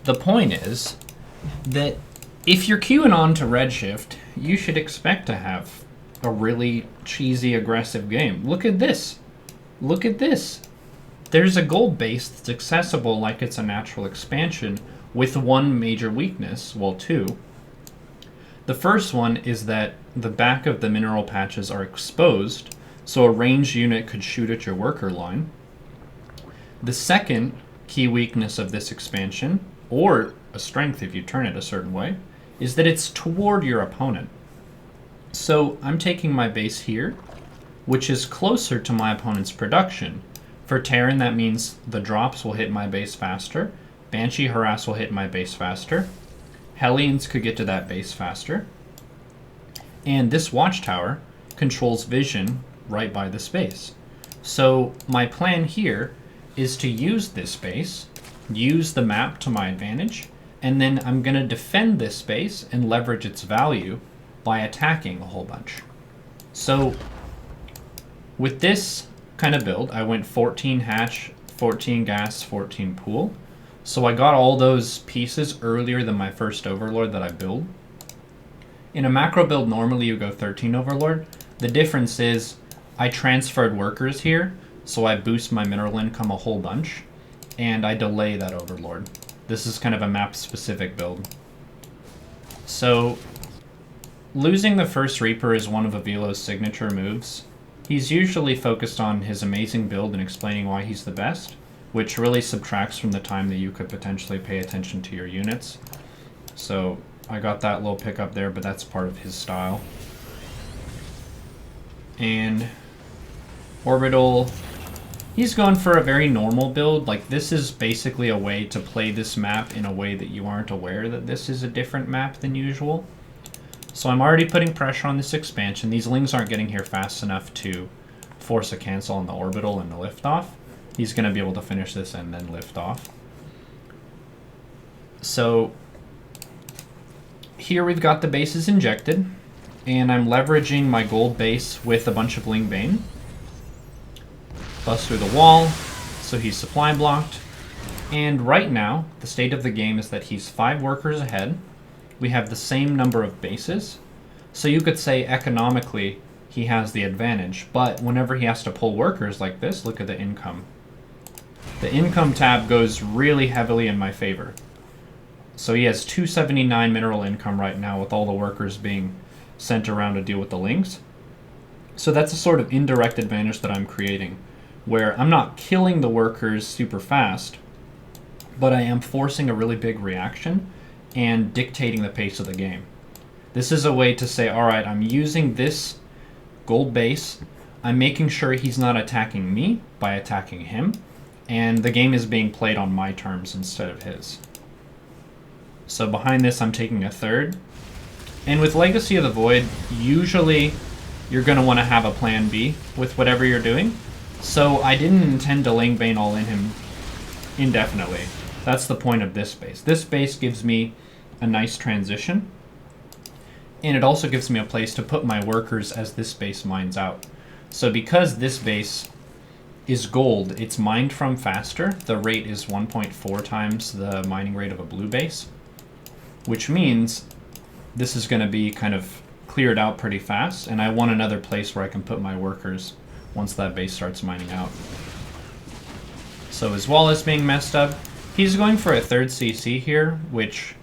The point is that if you're queuing on to Redshift, you should expect to have a really cheesy, aggressive game. Look at this. Look at this. There's a gold base that's accessible like it's a natural expansion with one major weakness, well, two. The first one is that the back of the mineral patches are exposed, so a ranged unit could shoot at your worker line. The second key weakness of this expansion, or a strength if you turn it a certain way, is that it's toward your opponent. So I'm taking my base here, which is closer to my opponent's production. For Terran, that means the drops will hit my base faster. Banshee Harass will hit my base faster. Hellions could get to that base faster. And this watchtower controls vision right by the space. So my plan here is to use this space, use the map to my advantage, and then I'm going to defend this space and leverage its value by attacking a whole bunch. So with this kind of build, I went 14 hatch, 14 gas, 14 pool. So I got all those pieces earlier than my first overlord that I build. In a macro build, normally you go 13 overlord. The difference is I transferred workers here, so I boost my mineral income a whole bunch, and I delay that overlord. This is kind of a map-specific build. So losing the first Reaper is one of Avilo's signature moves. He's usually focused on his amazing build and explaining why he's the best, which really subtracts from the time that you could potentially pay attention to your units. So I got that little pickup there, but that's part of his style. And Orbital, he's going for a very normal build. Like, this is basically a way to play this map in a way that you aren't aware that this is a different map than usual. So I'm already putting pressure on this expansion. These lings aren't getting here fast enough to force a cancel on the orbital and the liftoff. He's going to be able to finish this and then lift off. So here we've got the bases injected, and I'm leveraging my gold base with a bunch of Ling Bane. Bust through the wall, so he's supply blocked. And right now, the state of the game is that he's 5 workers ahead. We have the same number of bases, so you could say economically he has the advantage, but whenever he has to pull workers like this, look at the income. The income tab goes really heavily in my favor. So he has 279 mineral income right now with all the workers being sent around to deal with the lings. So that's a sort of indirect advantage that I'm creating, where I'm not killing the workers super fast, but I am forcing a really big reaction and dictating the pace of the game. This is a way to say, all right, I'm using this gold base, I'm making sure he's not attacking me by attacking him, and the game is being played on my terms instead of his. So behind this, I'm taking a third. And with Legacy of the Void, usually you're going to want to have a plan B with whatever you're doing. So I didn't intend to Ling Bane all in him indefinitely. That's the point of this base. This base gives me a nice transition, and it also gives me a place to put my workers as this base mines out. So because this base is gold, it's mined from faster. The rate is 1.4 times the mining rate of a blue base, which means this is going to be kind of cleared out pretty fast, and I want another place where I can put my workers once that base starts mining out. So his wall is being messed up. He's going for a third CC here, which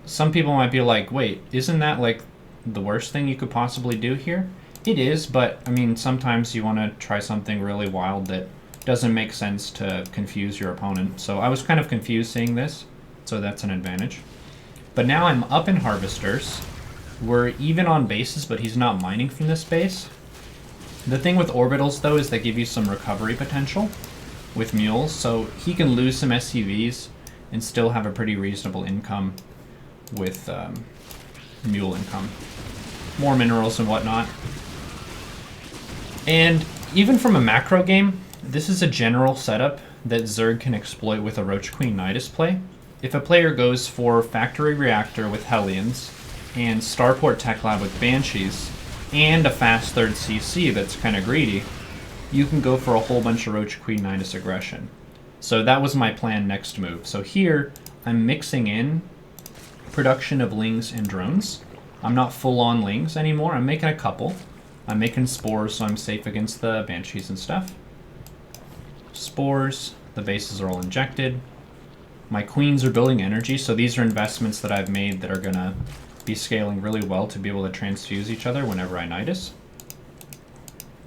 some people might be like, wait, isn't that like the worst thing you could possibly do here? It is, but I mean, sometimes you want to try something really wild that doesn't make sense to confuse your opponent. So I was kind of confused seeing this, so that's an advantage. But now I'm up in Harvesters. We're even on bases, but he's not mining from this base. The thing with Orbitals, though, is they give you some recovery potential with Mules, so he can lose some SCVs and still have a pretty reasonable income with Mule income. More minerals and whatnot. And even from a macro game, this is a general setup that Zerg can exploit with a Roach Queen Nidus play. If a player goes for Factory Reactor with Hellions, and Starport Tech Lab with Banshees, and a fast third CC that's kind of greedy, you can go for a whole bunch of Roach Queen Nidus aggression. So that was my plan next move. So here, I'm mixing in production of lings and drones. I'm not full-on lings anymore. I'm making a couple. I'm making spores so I'm safe against the banshees and stuff. Spores. The bases are all injected. My queens are building energy, so these are investments that I've made that are going to be scaling really well to be able to transfuse each other whenever I Nidus.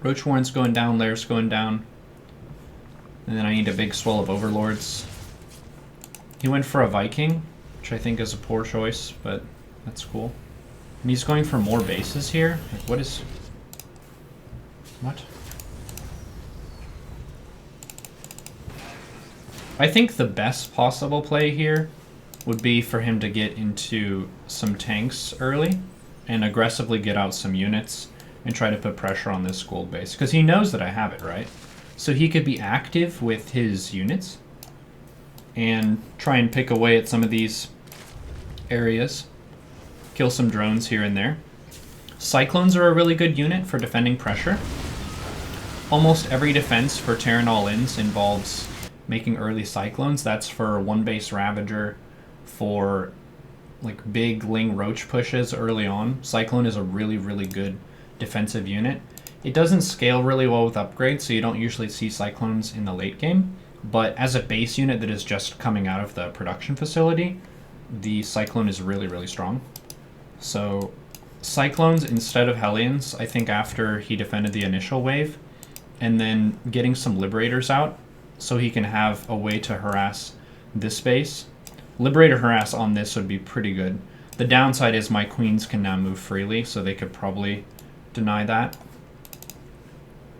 Roach Warren's going down, Lair's going down. And then I need a big swell of Overlords. He went for a Viking, which I think is a poor choice, but that's cool. And he's going for more bases here? Like, what is... What? I think the best possible play here would be for him to get into some tanks early and aggressively get out some units and try to put pressure on this gold base. Because he knows that I have it, right? So he could be active with his units and try and pick away at some of these areas. Kill some drones here and there. Cyclones are a really good unit for defending pressure. Almost every defense for Terran All-Ins involves making early Cyclones. That's for one base Ravager, for like big Ling Roach pushes early on. Cyclone is a really, really good defensive unit. It doesn't scale really well with upgrades, so you don't usually see Cyclones in the late game. But as a base unit that is just coming out of the production facility, the Cyclone is really, really strong. So Cyclones instead of Hellions, I think after he defended the initial wave, and then getting some Liberators out so he can have a way to harass this base. Liberator harass on this would be pretty good. The downside is my queens can now move freely, so they could probably deny that.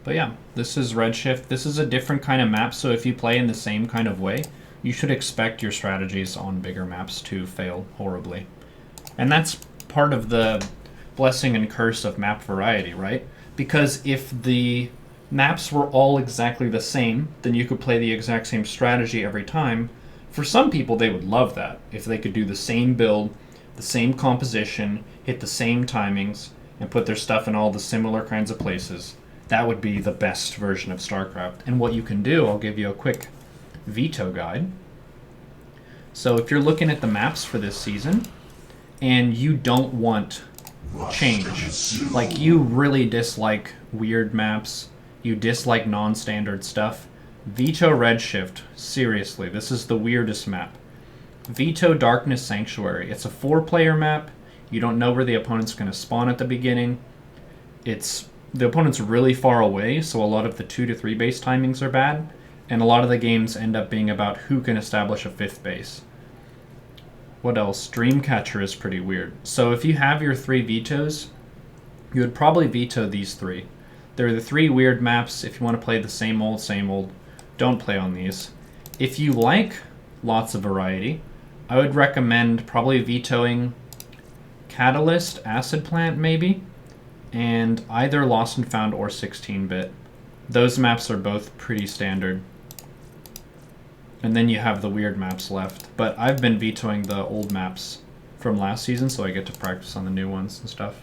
But yeah, this is Redshift. This is a different kind of map, so if you play in the same kind of way, you should expect your strategies on bigger maps to fail horribly. And that's part of the blessing and curse of map variety, right? Because if the maps were all exactly the same, then you could play the exact same strategy every time. For some people, they would love that. If they could do the same build, the same composition, hit the same timings, and put their stuff in all the similar kinds of places, that would be the best version of StarCraft. And what you can do, I'll give you a quick veto guide. So if you're looking at the maps for this season, and you don't want change, like you really dislike weird maps, you dislike non-standard stuff, veto Redshift. Seriously, this is the weirdest map. Veto Darkness Sanctuary. It's a 4-player map. You don't know where the opponent's going to spawn at the beginning. The opponent's really far away, so a lot of the 2 to 3 base timings are bad, and a lot of the games end up being about who can establish a 5th base. What else? Dreamcatcher is pretty weird. So if you have your 3 vetoes, you would probably veto these 3. They're the 3 weird maps. If you want to play the same old, don't play on these. If you like lots of variety, I would recommend probably vetoing Catalyst, Acid Plant maybe, and either Lost and Found or 16-bit. Those maps are both pretty standard. And then you have the weird maps left. But I've been vetoing the old maps from last season, so I get to practice on the new ones and stuff.